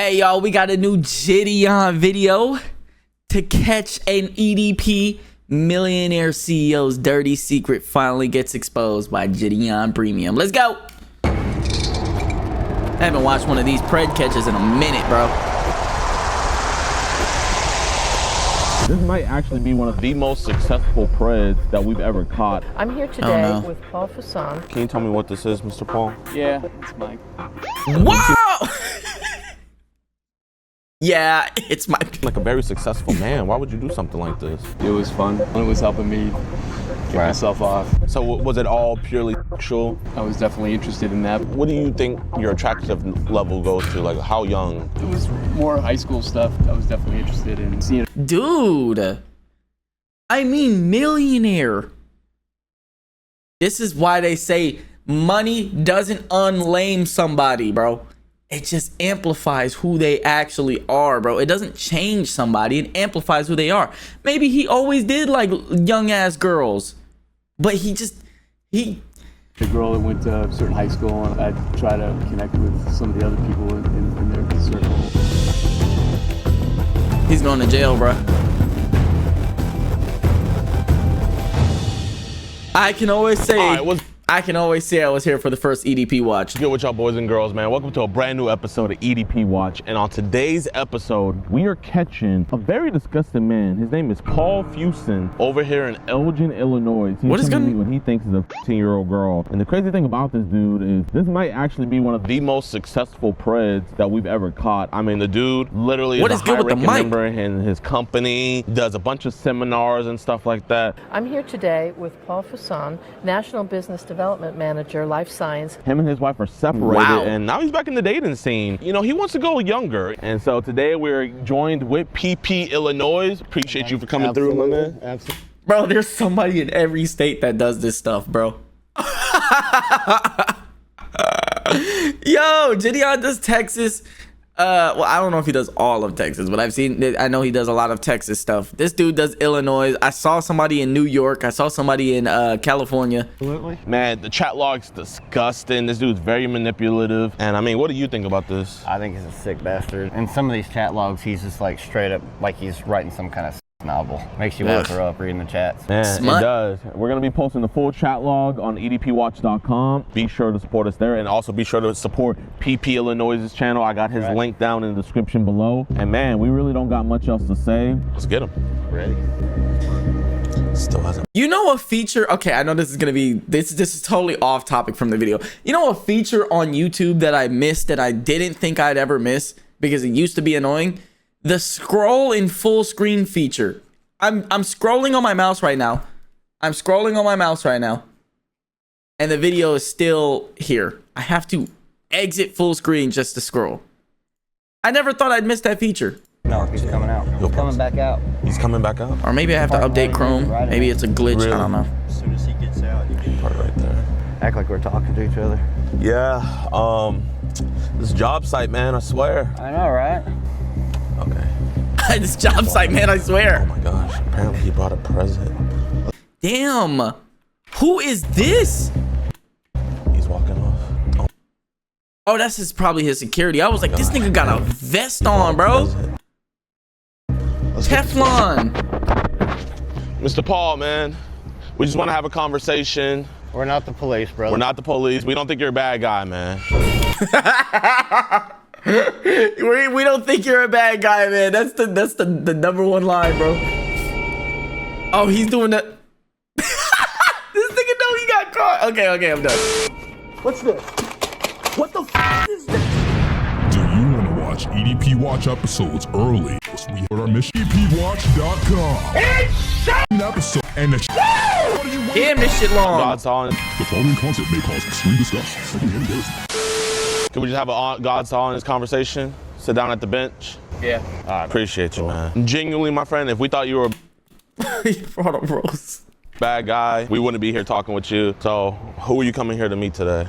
Hey y'all, we got a new Jidion video to catch an EDP. Millionaire CEO's dirty secret finally gets exposed by Jidion Premium. Let's go. I haven't watched one of these pred catches in a minute, bro. This might actually be one of the most successful preds that we've ever caught. I'm here today with Paul Fasson. Can you tell me what this is, Mr. Paul? Yeah, it's Mike. Whoa! Yeah, it's my... Like a very successful man, why would you do something like this? It was fun. It was helping me get myself off. So was it all purely sexual? I was definitely interested in that. What do you think your attractive level goes to? Like how young? It was more high school stuff. I was definitely interested in seeing. Dude, I mean, Millionaire. This is why they say money doesn't unlame somebody, bro. It just amplifies who they actually are, bro. It doesn't change somebody. It amplifies who they are. Maybe he always did like young ass girls, but the girl that went to a certain high school, and I'd try to connect with some of the other people in their circle. He's going to jail, bro. I can always say I was here for the first EDP watch. Good with y'all boys and girls, man. Welcome to a brand new episode of EDP Watch. And on today's episode, we are catching a very disgusting man. His name is Paul Fasson over here in Elgin, Illinois. He's telling me what he thinks is a 15-year-old girl. And the crazy thing about this dude is this might actually be one of the most successful preds that we've ever caught. I mean, the dude literally is a high-ranking member in his company, does a bunch of seminars and stuff like that. I'm here today with Paul Fasson, National Business Development Manager, Life Science. Him and his wife are separated, and now he's back in the dating scene. You know, he wants to go younger. And so today we're joined with PP Illinois. Appreciate you for coming through, my man. Absolutely. Bro, there's somebody in every state that does this stuff, bro. Yo, Jidion does Texas. Well, I don't know if he does all of Texas, but I know he does a lot of Texas stuff. This dude does Illinois. I saw somebody in New York. I saw somebody in California. Absolutely. Man, the chat log's disgusting. This dude's very manipulative. And I mean, what do you think about this? I think he's a sick bastard. In some of these chat logs, he's just like straight up like he's writing some kind of novel. Makes you want to throw up reading the chats. Man, it does. We're going to be posting the full chat log on edpwatch.com. Be sure to support us there, and also be sure to support PP Illinois' channel. I got his link down in the description below. And man, we really don't got much else to say. Let's get him. Ready? Still hasn't. You know a feature? Okay, I know this is gonna be this is totally off topic from the video. You know a feature on YouTube that I missed that I didn't think I'd ever miss because it used to be annoying? The scroll in full screen feature. I'm scrolling on my mouse right now. And the video is still here. I have to exit full screen just to scroll. I never thought I'd miss that feature. No, he's coming out. He's coming back out. He's coming back out? Or maybe I have to update Chrome. Maybe it's a glitch. Really? I don't know. As soon as he gets out, you can Part right there. act like we're talking to each other. Yeah, this job site, man, I swear. I know, right? Okay. This job site, man, I Oh swear. my gosh, apparently he brought a present. Damn. Who is this? He's walking off. Oh, that's probably his security. I was like, this nigga got a vest on, bro. Teflon. Mr. Paul, man, we just want to have a conversation. We're not the police, brother. We're not the police. We don't think you're a bad guy, man. We don't think you're a bad guy, man. That's the number one line, bro. Oh, he's doing that. This nigga know he got caught. Okay, I'm done. What's this? What the f is this? Do you want to watch EDP Watch episodes early? We are on EDPWatch.com. It's episode and the Damn, this shit long. God's on. The following content may cause extreme disgust. Can we just have a God's honest conversation? Sit down at the bench. Yeah. All right, appreciate you, man. Genuinely, my friend, if we thought you were He brought a roast. a bad guy, we wouldn't be here talking with you. So, who are you coming here to meet today?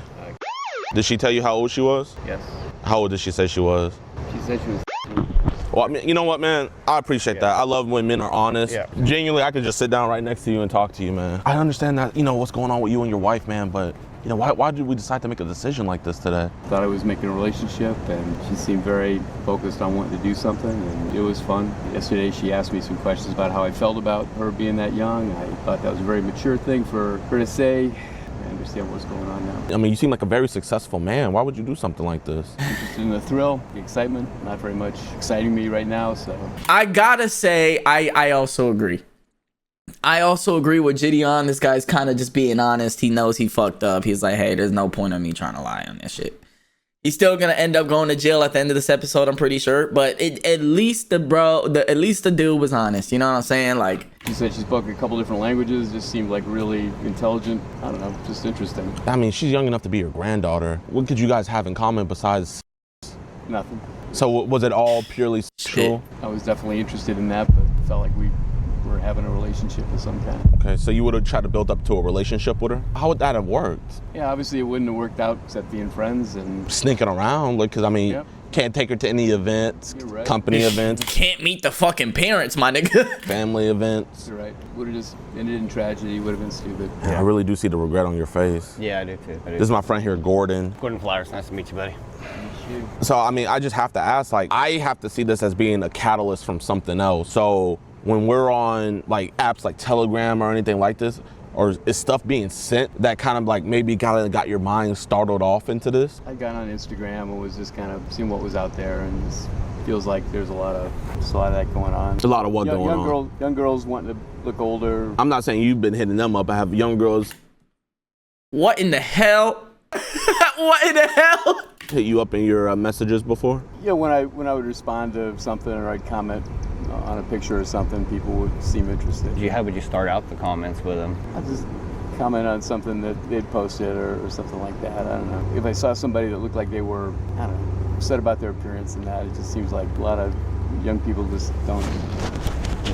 Did she tell you how old she was? Yes. How old did she say she was? She said she was. Well, I mean, you know what, man? I appreciate that. I love when men are honest. Yeah. Genuinely, I could just sit down right next to you and talk to you, man. I understand that, you know, what's going on with you and your wife, man, but why did we decide to make a decision like this today? Thought I was making a relationship, and she seemed very focused on wanting to do something, and it was fun. Yesterday she asked me some questions about how I felt about her being that young. I thought that was a very mature thing for her to say. I understand what's going on now. I mean, you seem like a very successful man. Why would you do something like this? Interested in the thrill, the excitement. Not very much exciting me right now, so. I gotta say, I also agree. I also agree with Jidion. This guy's kind of just being honest. He knows he fucked up. He's like, hey, there's no point in me trying to lie on this shit. He's still gonna end up going to jail at the end of this episode, I'm pretty sure. But at least the dude was honest. You know what I'm saying? Like, She said she spoke a couple different languages. Just seemed like really intelligent. I don't know, just interesting. I mean, she's young enough to be your granddaughter. What could you guys have in common besides? Nothing. So was it all purely sexual? I was definitely interested in that, but felt like we were having a relationship of some kind. Okay, so you would have tried to build up to a relationship with her? How would that have worked? Yeah, obviously it wouldn't have worked out except being friends and. Sneaking around, like, because I mean, Yep. can't take her to any events, You're right. company events, can't meet the fucking parents, my nigga. family events. You're right. Would have just ended in tragedy. Would have been stupid. Man, I really do see the regret on your face. Yeah, I do too. This is my friend here, Gordon. Gordon Flowers, nice to meet you, buddy. So, I mean, I just have to ask, like, I have to see this as being a catalyst from something else. So when we're on, like, apps like Telegram or anything like this, or is stuff being sent that kind of, like, maybe kind of got your mind startled off into this? I got on Instagram and was just kind of seeing what was out there, and it feels like there's a lot of that going on. A lot of what going on? Young girls wanting to look older. I'm not saying you've been hitting them up. I have young girls What in the hell? What in the hell? hit you up in your messages before? Yeah, when I would respond to something or I'd comment on a picture or something, people would seem interested. How would you start out the comments with them? I just comment on something that they'd posted or something like that. I don't know. If I saw somebody that looked like they were, I don't know, upset about their appearance and that, it just seems like a lot of young people just don't.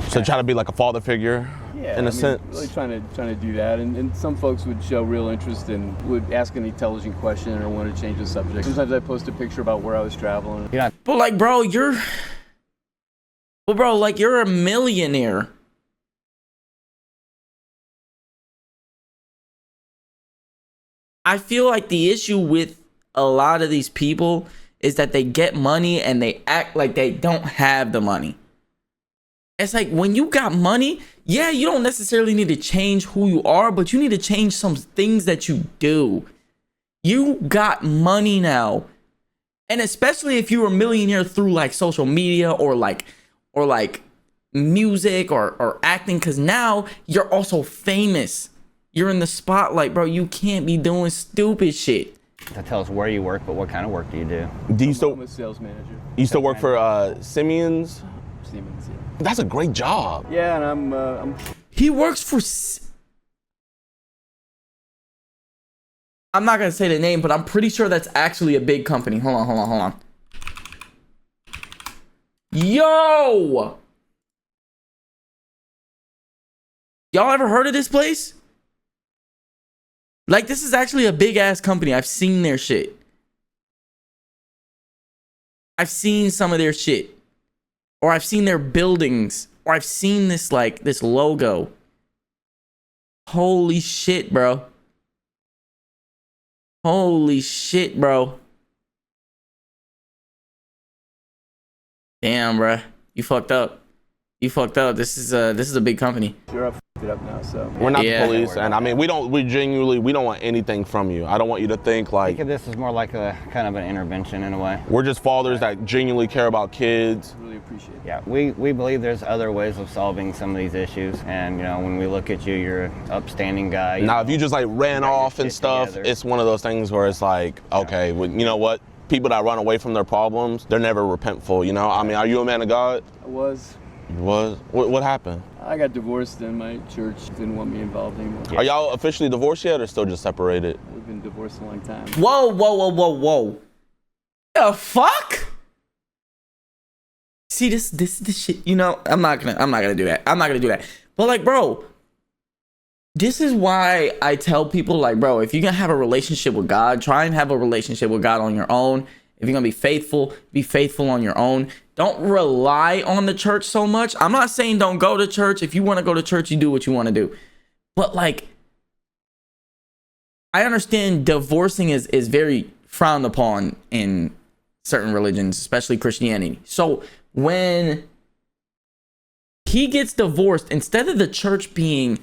So try to be like a father figure, Yeah, in a sense. Really trying to do that, and some folks would show real interest and would ask an intelligent question or want to change the subject. Sometimes I post a picture about where I was traveling. Yeah. But like, bro, you're a millionaire. I feel like the issue with a lot of these people is that they get money and they act like they don't have the money. It's like, when you got money, yeah, you don't necessarily need to change who you are, but you need to change some things that you do. You got money now. And especially if you're a millionaire through like social media or like music or acting, because now you're also famous. You're in the spotlight, bro. You can't be doing stupid shit. That tell us where you work, but what kind of work do you do? Do you I'm still a sales manager. you still work for Simeon's? Siemens, yeah. That's a great job. Yeah, and I'm He works for I'm not gonna say the name, but I'm pretty sure that's actually a big company. Hold on. Yo! Y'all ever heard of this place? Like, this is actually a big ass company. I've seen their shit. I've seen some of their shit. Or I've seen their buildings. Or I've seen this, like, this logo. Holy shit, bro. Holy shit, bro. Damn, bro. You fucked up. You fucked up. This is a big company. sure I fucked it up now, so. We're not Yeah. the police, and I mean, we don't want anything from you. I don't want you to think I like think of this as more like a kind of an intervention in a way. we're just fathers that genuinely care about kids. Really appreciate it. Yeah, we believe there's other ways of solving some of these issues, and when we look at you, you're an upstanding guy. Now, if you just like ran got your off and shit stuff, together. it's one of those things where it's like, okay, well, you know what? People that run away from their problems, they're never repentful, you know? I mean, are you a man of God? I was. You was? What happened? I got divorced and my church didn't want me involved anymore. Are y'all officially divorced yet or still just separated? We've been divorced a long time. Whoa. The fuck? See, this shit, I'm not gonna do that. I'm not gonna do that. But like, bro, this is why I tell people, like, bro, if you're gonna have a relationship with God, try and have a relationship with God on your own. If you're gonna be faithful on your own. Don't rely on the church so much. I'm not saying don't go to church. If you want to go to church, you do what you want to do. But like, I understand divorcing is very frowned upon in certain religions, especially Christianity. So when he gets divorced, instead of the church being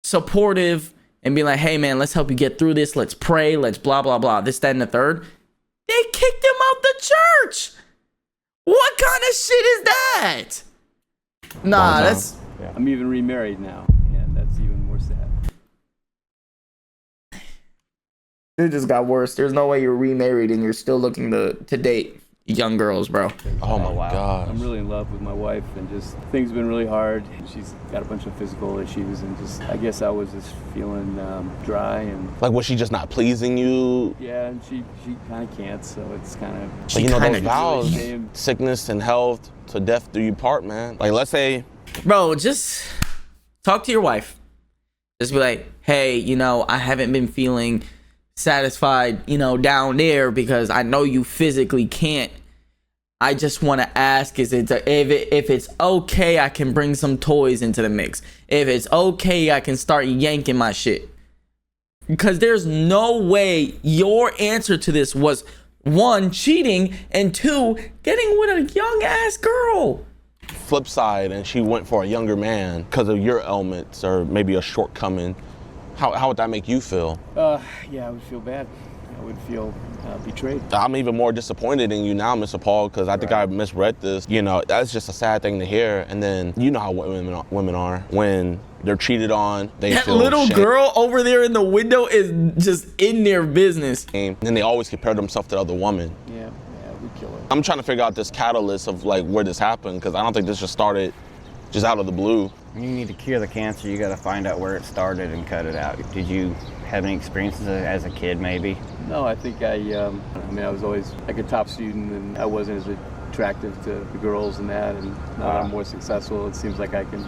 supportive and being like, hey man, let's help you get through this, let's pray, let's blah blah blah, this, that, and the third, they kicked him out the church. What kind of shit is that? Nah, that's... I'm even remarried now, and that's even more sad. It just got worse. There's no way you're remarried and you're still looking to date young girls, bro. Oh my God. I'm really in love with my wife, and just things have been really hard. She's got a bunch of physical issues, and just I guess I was just feeling dry, and Like, was she just not pleasing you? yeah, and she kind of can't, so it's kind of. But you know those kinda- vows, Shame. sickness and health, to death do you part, man. Like, let's say, Bro, just talk to your wife. Just be like, hey, you know, I haven't been feeling satisfied, you know, down there because I know you physically can't. I just want to ask, if it's okay, I can bring some toys into the mix. If it's okay, I can start yanking my shit. Because there's no way your answer to this was, one, cheating, and two, getting with a young ass girl. flip side, and she went for a younger man because of your ailments or maybe a shortcoming, how would that make you feel? Yeah, I would feel bad. I would feel betrayed. I'm even more disappointed in you now, Mr. Paul, because I think I misread this. You know, that's just a sad thing to hear. And then you know how women are when they're cheated on. They That feel little shame. girl over there in the window is just in their business. And then they always compare themselves to other women. Yeah, we kill her. I'm trying to figure out this catalyst of like where this happened, because I don't think this just started just out of the blue. When you need to cure the cancer, you got to find out where it started and cut it out. Did you have any experiences as a kid, maybe? No, I think I was always like a top student, and I wasn't as attractive to the girls and that. And now that I'm more successful, it seems like I can.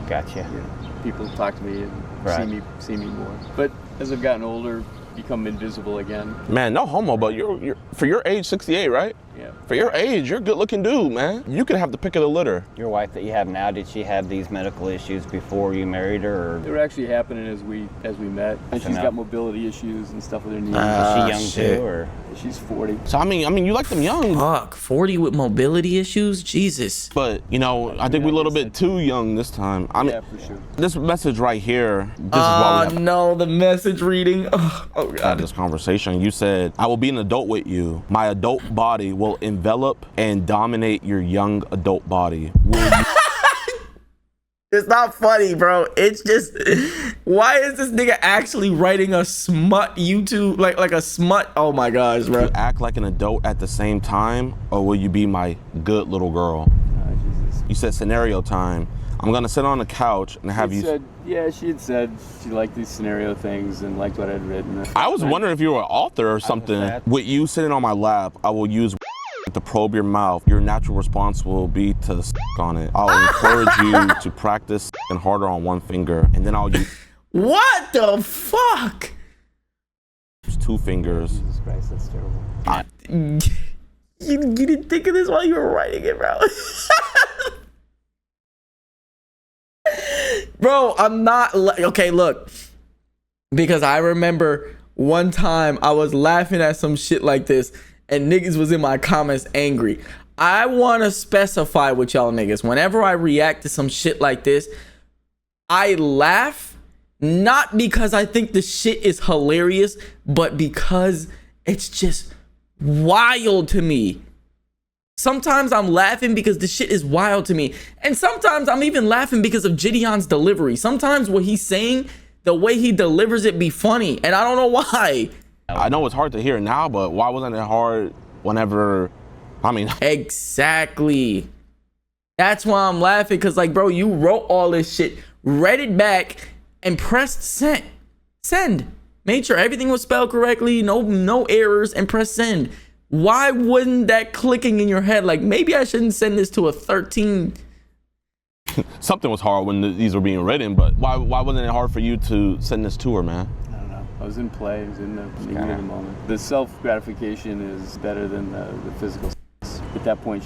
Gotcha. You know, people talk to me and Right. see me more. But as I've gotten older, become invisible again. Man, no homo, but you're for your age, 68, right? Yeah. For your age, you're a good-looking dude, man. You could have the pick of the litter. Your wife that you have now, did she have these medical issues before you married her? Or They were actually happening as we met, and she's enough. got mobility issues and stuff with her knees. is she young shit. too? Or She's 40. So I mean, you like them young, Fuck, 40 with mobility issues? Jesus. but you know, I think we're a little bit too young this time. I mean, Yeah, for sure. this message right here. This is why we have No, the message reading. Oh had God. this conversation. You said, "I will be an adult with you. My adult body will envelop and dominate your young adult body." Will you It's not funny, bro. It's just, why is this nigga actually writing a smut YouTube, like a smut? Oh my gosh, bro. act like an adult at the same time, or will you be my good little girl? Jesus. You said scenario time. I'm gonna sit on the couch and have you. She had said she liked these scenario things and liked what I'd written. I was wondering if you were an author or something. sad. With you sitting on my lap, I will use to probe your mouth. Your natural response will be to on it. I'll encourage you to practice and harder on one finger, and then I'll use What the fuck? 2 fingers. Jesus Christ, that's terrible. You didn't think of this while you were writing it, bro. Bro, I'm not okay, look, because I remember one time I was laughing at some shit like this and niggas was in my comments angry. I want to specify with y'all niggas, whenever I react to some shit like this, I laugh not because I think the shit is hilarious, but because it's just wild to me. Sometimes I'm laughing because the shit is wild to me. And sometimes I'm even laughing because of Jidion's delivery. Sometimes what he's saying, the way he delivers it be funny. And I don't know why. I know it's hard to hear now, but why wasn't it hard whenever, I mean, Exactly. That's why I'm laughing. Because like, bro, you wrote all this shit, read it back, and pressed send. Send. Made sure everything was spelled correctly, no errors, and press send. Why wasn't that clicking in your head? Like, maybe I shouldn't send this to a 13. something was hard when these were being written, but why wasn't it hard for you to send this to her, man? I don't know. I was in play. I was in the heat of the moment. The self-gratification is better than the physical. At that point,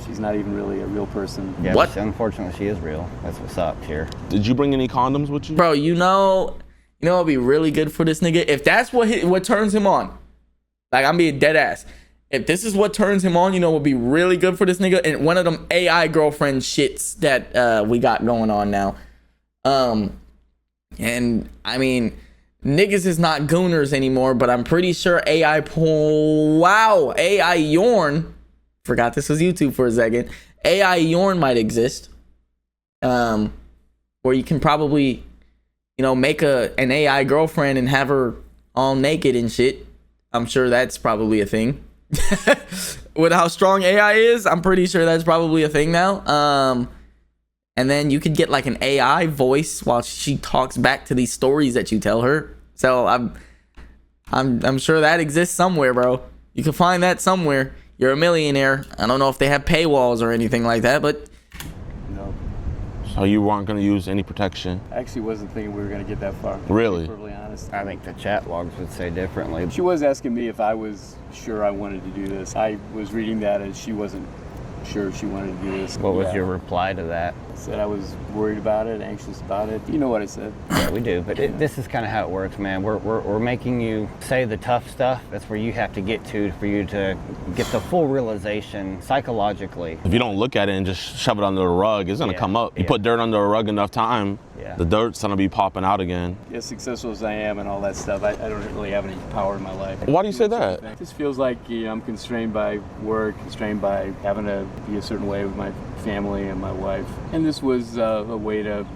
she's not even really a real person. yeah, What? Unfortunately, she is real. That's what sucks here. Did you bring any condoms with you? Bro, you know, You know what would be really good for this nigga? If that's what turns him on. Like, I'm being dead ass. If this is what turns him on, you know what would be really good for this nigga? And one of them AI girlfriend shits that we got going on now. And I mean, niggas is not gooners anymore, but I'm pretty sure AI Yorn, forgot this was YouTube for a second. AI Yorn might exist. Where you can probably, you know, make an AI girlfriend and have her all naked and shit. I'm sure that's probably a thing. With how strong AI is, I'm pretty sure that's probably a thing now. And then you could get like an AI voice while she talks back to these stories that you tell her. So I'm sure that exists somewhere, bro. You can find that somewhere. You're a millionaire. I don't know if they have paywalls or anything like that, but No. So you weren't going to use any protection? I actually wasn't thinking we were going to get that far. Really? To be perfectly honest. I think the chat logs would say differently. She was asking me if I was sure I wanted to do this. I was reading that as she wasn't sure she wanted to do this. What was your reply to that? I said I was worried about it, anxious about it. You know what I said. Yeah, we do, but this is kind of how it works, man. We're making you say the tough stuff. That's where you have to get to for you to get the full realization psychologically. If you don't look at it and just shove it under the rug, it's going to come up. You put dirt under a rug enough time, the dirt's going to be popping out again. As successful as I am and all that stuff, I don't really have any power in my life. Why do you say that? It just feels like I'm constrained by work, constrained by having to be a certain way with my family and my wife. And this was a way to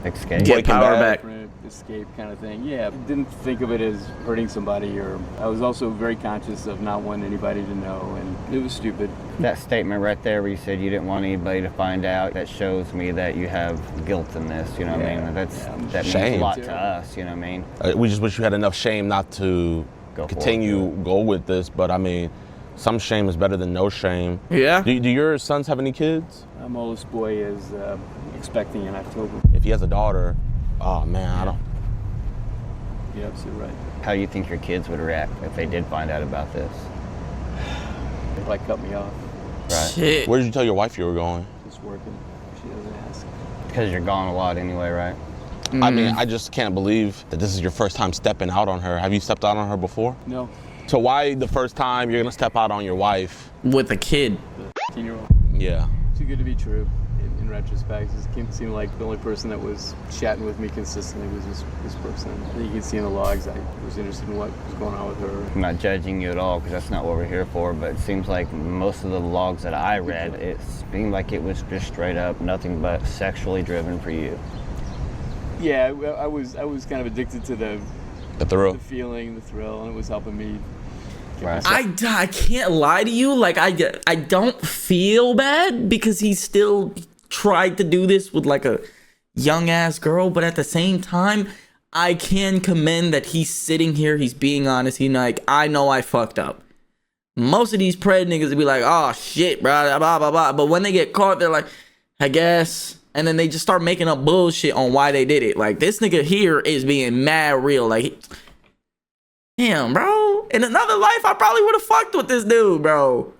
Escape. get power back. Escape kind of thing. Yeah, I didn't think of it as hurting somebody, or I was also very conscious of not wanting anybody to know, and it was stupid. That statement right there where you said you didn't want anybody to find out, that shows me that you have guilt in this, you know what I mean? That means a lot to us, you know what I mean? We just wish you had enough shame not to go with this, but I mean, some shame is better than no shame. Yeah. Do your sons have any kids? My oldest boy is expecting in October. If he has a daughter, oh man, I don't. You're absolutely right. How do you think your kids would react if they did find out about this? They'd like cut me off. Right. Shit. Where did you tell your wife you were going? Just working. She doesn't ask. Because you're gone a lot anyway, right? I mean, I just can't believe that this is your first time stepping out on her. Have you stepped out on her before? No. So why the first time you're gonna step out on your wife? With a kid. The 15-year-old. Yeah. Too good to be true. In retrospect, it seemed like the only person that was chatting with me consistently was this person. You can see in the logs I was interested in what was going on with her. I'm not judging you at all because that's not what we're here for, but it seems like most of the logs that I read, it seemed like it was just straight up nothing but sexually driven for you. Yeah, I was kind of addicted to the feeling, the thrill, and it was helping me. Right. I can't lie to you. Like, I don't feel bad because he still tried to do this with like a young ass girl, but at the same time, I can commend that he's sitting here, he's being honest. He's like, I know I fucked up. Most of these pred niggas would be like, oh shit, bro, blah blah blah. But when they get caught, they're like, I guess. And then they just start making up bullshit on why they did it. Like, this nigga here is being mad real. Like, damn, bro. In another life, I probably would have fucked with this dude, bro.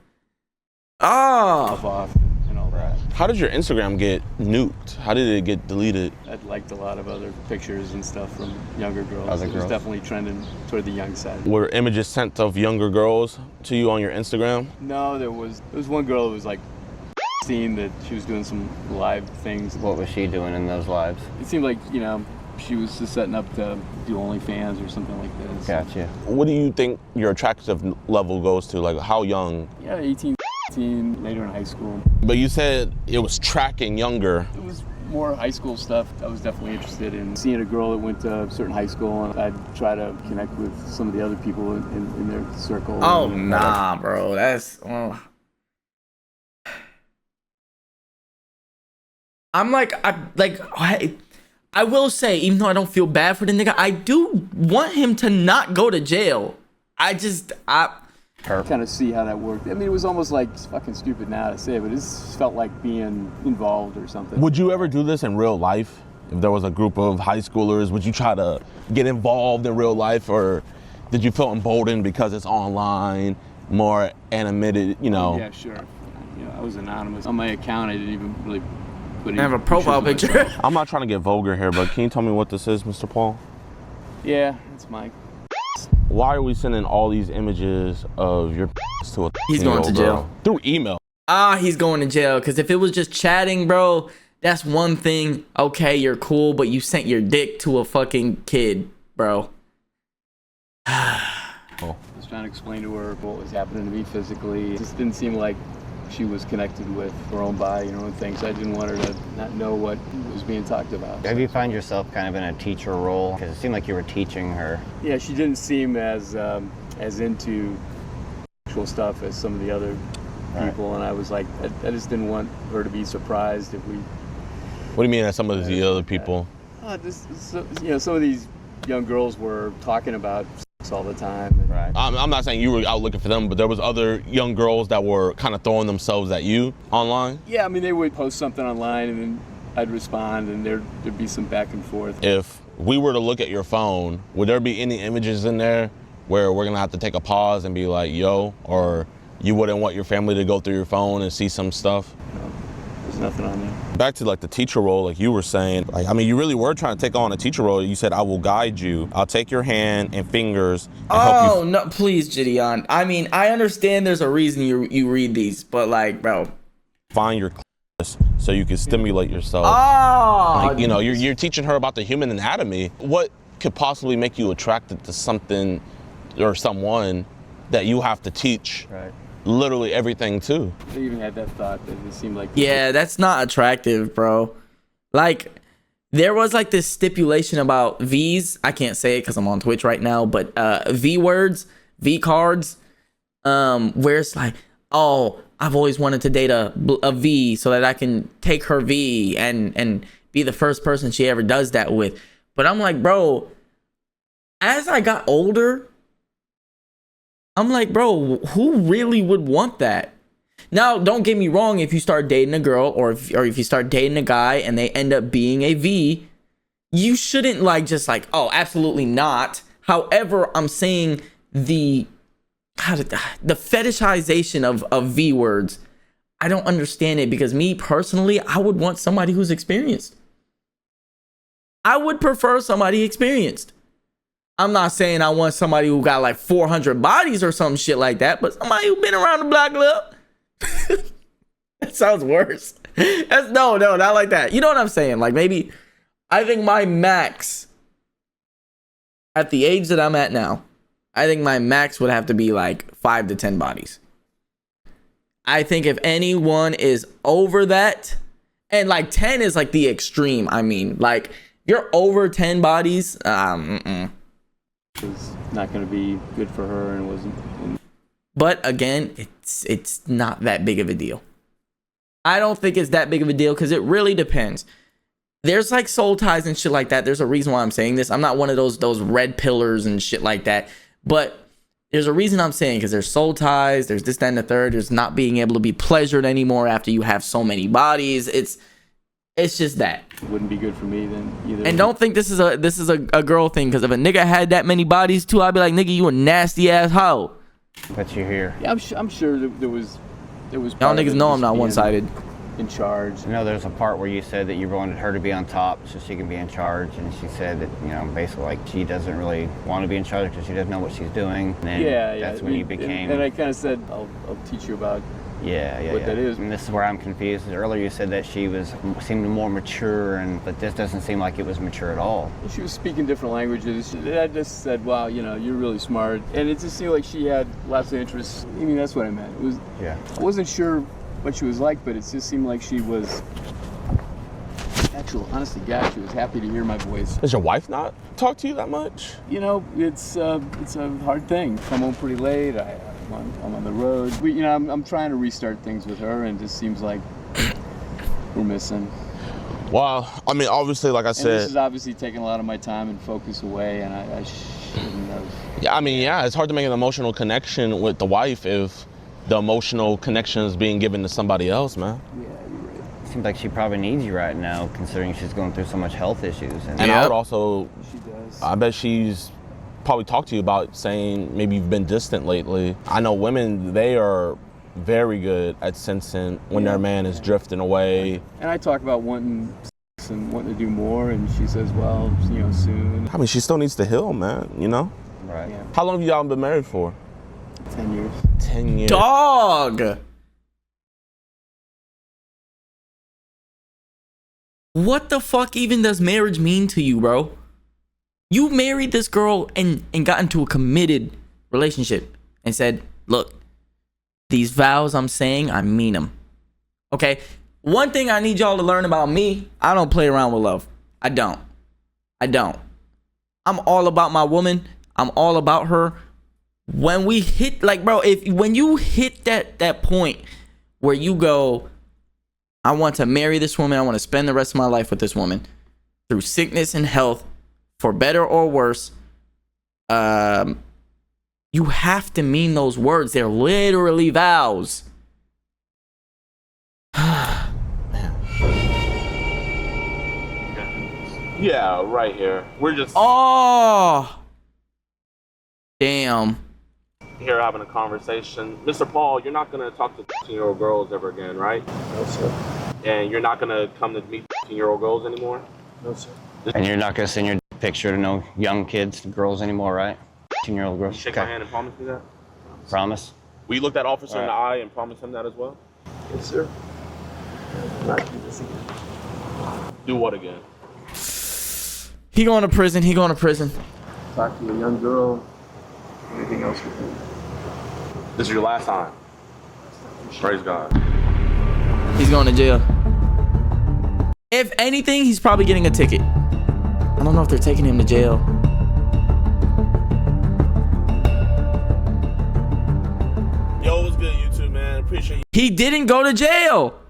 Oh. Off and all that. How did your Instagram get nuked? How did it get deleted? I'd liked a lot of other pictures and stuff from younger girls. Other It was girls. definitely trending toward the young side. Were images sent of younger girls to you on your Instagram? No, there was one girl that was like seen that she was doing some live things. What was she doing in those lives? It seemed like, she was just setting up to do OnlyFans or something like this. Gotcha. What do you think your attractive level goes to? Like, how young? Yeah, 18, 19, later in high school. But you said it was tracking younger. It was more high school stuff. I was definitely interested in seeing a girl that went to a certain high school, and I'd try to connect with some of the other people in their circle. Oh, nah, bro. That's... I'm like, I will say, even though I don't feel bad for the nigga, I do want him to not go to jail. I kind of see how that worked. I mean, it was almost like, it's fucking stupid now to say, but it just felt like being involved or something. Would you ever do this in real life? If there was a group of high schoolers, would you try to get involved in real life, or did you feel emboldened because it's online, more animated, Yeah, sure. I was anonymous. On my account, I didn't even really put have a profile picture. I'm not trying to get vulgar here, but can you tell me what this is, Mr. Paul? Yeah, that's Mike. Why are we sending all these images of your to a He's going to jail. Through email. He's going to jail. Because if it was just chatting, bro, that's one thing. Okay, you're cool, but you sent your dick to a fucking kid, bro. I was trying to explain to her what was happening to me physically. It just didn't seem like she was connected with her own body, her own things. I didn't want her to not know what was being talked about. Have you find yourself kind of in a teacher role? Because it seemed like you were teaching her. Yeah, she didn't seem as into sexual stuff as some of the other people, and I was like, I just didn't want her to be surprised if we. What do you mean as some of the other people? Some of these young girls were talking about sex all the time. And, Right. I'm not saying you were out looking for them, but there was other young girls that were kind of throwing themselves at you online. Yeah, I mean, they would post something online, and then I'd respond, and there'd be some back and forth. If we were to look at your phone, would there be any images in there where we're gonna have to take a pause and be like, yo, or you wouldn't want your family to go through your phone and see some stuff? No, there's nothing on there. Back to like the teacher role, like you were saying, like, I mean, you really were trying to take on a teacher role. You said, I will guide you. I'll take your hand and fingers and help you. No, please, Jidion. I mean, I understand there's a reason you read these, but like, bro. Find your class so you can stimulate yourself. Oh, Like, you know, you're teaching her about the human anatomy. What could possibly make you attracted to something or someone that you have to teach literally everything to? I even had that thought that it seemed like. yeah, that's not attractive, bro. Like, there was like this stipulation about V's. I can't say it because I'm on Twitch right now, but V words, V cards, where it's like, oh, I've always wanted to date a V so that I can take her V and be the first person she ever does that with. But I'm like, bro, as I got older, I'm like, bro, who really would want that? Now, don't get me wrong. If you start dating a girl or if you start dating a guy and they end up being a V, you shouldn't like just like, oh, absolutely not. However, I'm saying the fetishization of V words, I don't understand it, because me personally, I would want somebody who's experienced. I would prefer somebody experienced. I'm not saying I want somebody who got like 400 bodies or some shit like that, but somebody who been around the block a little. That sounds worse. No, not like that. You know what I'm saying? Like, maybe, I think my max, at the age that I'm at now, I think my max would have to be like 5 to 10 bodies. I think if anyone is over that, and like 10 is like the extreme. I mean, like, you're over 10 bodies, It was not going to be good for her, and it wasn't. But again, it's not that big of a deal. I don't think it's that big of a deal, because it really depends. There's like soul ties and shit like that. There's a reason why I'm saying this. I'm not one of those red pillars and shit like that. But there's a reason I'm saying, because there's soul ties, there's this, that, and the third. There's not being able to be pleasured anymore after you have so many bodies. It's just that. It wouldn't be good for me then either. And don't think this is a girl thing, because if a nigga had that many bodies too, I'd be like, nigga, you a nasty ass hoe. But you're here. Yeah, I'm sure that there was. Y'all niggas know I'm not one-sided. In charge. You know, there's a part where you said that you wanted her to be on top so she can be in charge, and she said that, you know, basically like she doesn't really want to be in charge because she doesn't know what she's doing. And then that's when you became. And I kind of said, I'll teach you about. What that is. And this is where I'm confused. Earlier you said that she seemed more mature, but this doesn't seem like it was mature at all. She was speaking different languages. I just said, wow, you know, you're really smart. And it just seemed like she had lots of interests. I mean, that's what I meant. It was. Yeah. I wasn't sure what she was like, but it just seemed like she was. Actual, honest to God, she was happy to hear my voice. Does your wife not talk to you that much? You know, it's a hard thing. Come home pretty late. I'm on the road. I'm trying to restart things with her, and it just seems like we're missing. Well, I mean, obviously, like I said, and this is obviously taking a lot of my time and focus away, and I shouldn't have. Yeah, I mean, yeah, it's hard to make an emotional connection with the wife if the emotional connection is being given to somebody else, man. Yeah, you're right. Seems like she probably needs you right now, considering she's going through so much health issues. And I would also, She does. I bet she's probably talked to you about saying maybe you've been distant lately. I know women, they are very good at sensing when their man is drifting away. And I talk about wanting and wanting to do more, and she says, well, you know, soon. I mean, she still needs to heal, man, you know? Right. Yeah. How long have y'all been married for? 10 years. 10 years. Dog. What the fuck even does marriage mean to you, bro? You married this girl and got into a committed relationship and said, look, these vows I'm saying, I mean them. Okay? One thing I need y'all to learn about me, I don't play around with love. I don't. I'm all about my woman. I'm all about her. When we hit, like, bro, when you hit that point where you go, I want to marry this woman, I want to spend the rest of my life with this woman through sickness and health, for better or worse, you have to mean those words. They're literally vows. Yeah, right here. We're just Oh, damn. here having a conversation. Mr. Paul, you're not going to talk to 15-year-old girls ever again, right? No, sir. And you're not going to come to meet 15-year-old girls anymore? No, sir. And you're not gonna send your picture to no young kids, girls anymore, right? 10-year-old girls. Shake my hand and promise me that? Promise. Will you look that officer in the All eye and promise him that as well? Yes, sir. I'm not doing this again. Do what again? He going to prison. Talk to a young girl. Anything else with me? This is your last time. Praise God. He's going to jail. If anything, he's probably getting a ticket. I don't know if they're taking him to jail. Yo, what's good, YouTube, man? Appreciate you. He didn't go to jail.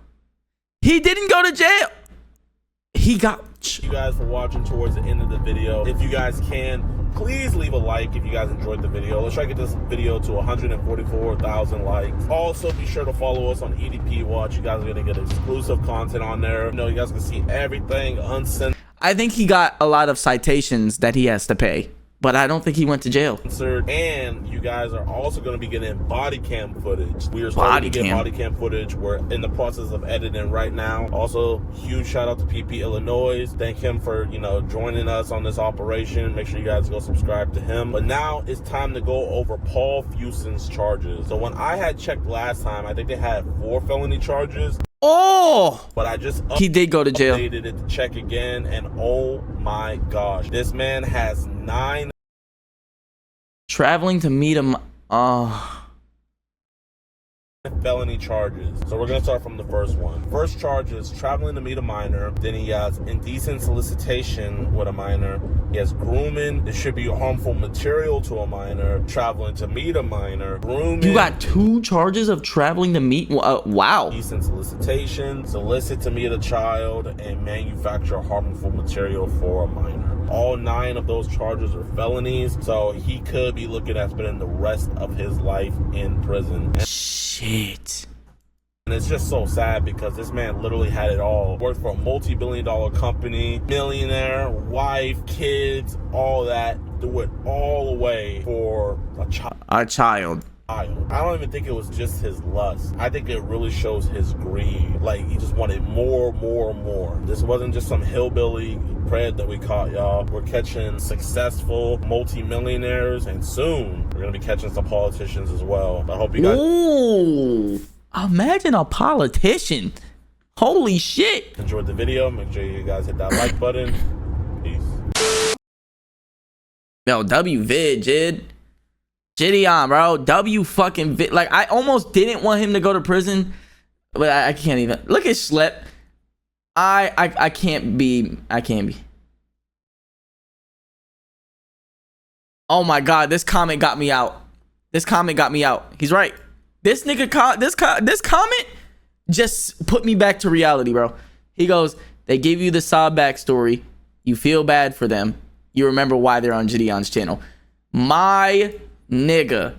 He got... You guys for watching towards the end of the video. If you guys can, please leave a like if you guys enjoyed the video. Let's try to get this video to 144,000 likes. Also, be sure to follow us on EDP Watch. You guys are gonna get exclusive content on there. You know, you guys can see everything uncensored. I think he got a lot of citations that he has to pay, but I don't think he went to jail. And you guys are also going to be getting body cam footage. We are starting to get body cam footage. We're in the process of editing right now. Also, huge shout out to PP Illinois. Thank him for, you know, joining us on this operation. Make sure you guys go subscribe to him. But now it's time to go over Paul Fuson's charges. So when I had checked last time, I think they had 4 felony charges. Oh, But I just he did go to jail. updated it to check again, and oh my gosh, this man has 9 Traveling to meet him. felony charges. So we're gonna start from the first one. First charge is traveling to meet a minor. Then he has indecent solicitation with a minor. He has grooming, distribute harmful material to a minor, traveling to meet a minor, grooming. You got 2 charges of traveling to meet. Wow. Indecent solicitation, solicit to meet a child, and manufacture harmful material for a minor. All 9 of those charges are felonies, so he could be looking at spending the rest of his life in prison. Shit. And it's just so sad because this man literally had it all. Worked for a multi-billion-dollar company, millionaire, wife, kids, all that. Do it all away for a child. I don't even think it was just his lust. I think it really shows his greed. Like, he just wanted more. This wasn't just some hillbilly pred that we caught, y'all. We're catching successful multi-millionaires, and soon we're gonna be catching some politicians as well. I hope you guys Ooh, imagine a politician. Holy shit. enjoyed the video. Make sure you guys hit that like button. Peace. Yo, Jidion, bro. W fucking vid. Like, I almost didn't want him to go to prison, but I can't even. Look at Schlep. I can't be. Oh my god, this comment got me out. He's right. This nigga, this comment just put me back to reality, bro. He goes, they give you the Saab backstory. You feel bad for them. You remember why they're on Jidion's channel. My nigga.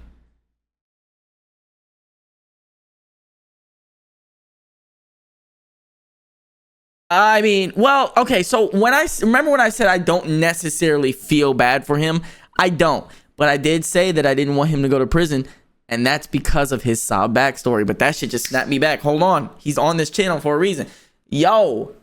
I mean, well, okay, so when I said I don't necessarily feel bad for him, I don't. But I did say that I didn't want him to go to prison, and that's because of his Saab backstory. But that shit just snapped me back. Hold on. He's on this channel for a reason. Yo.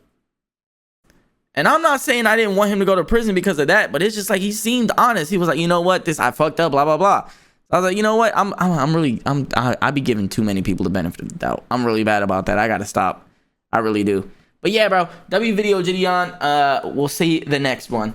And I'm not saying I didn't want him to go to prison because of that, but it's just like he seemed honest. He was like, you know what, I fucked up, blah blah blah. I was like, you know what, I be giving too many people the benefit of the doubt. I'm really bad about that. I gotta stop. I really do. But yeah, bro, W video Jidion. We'll see the next one.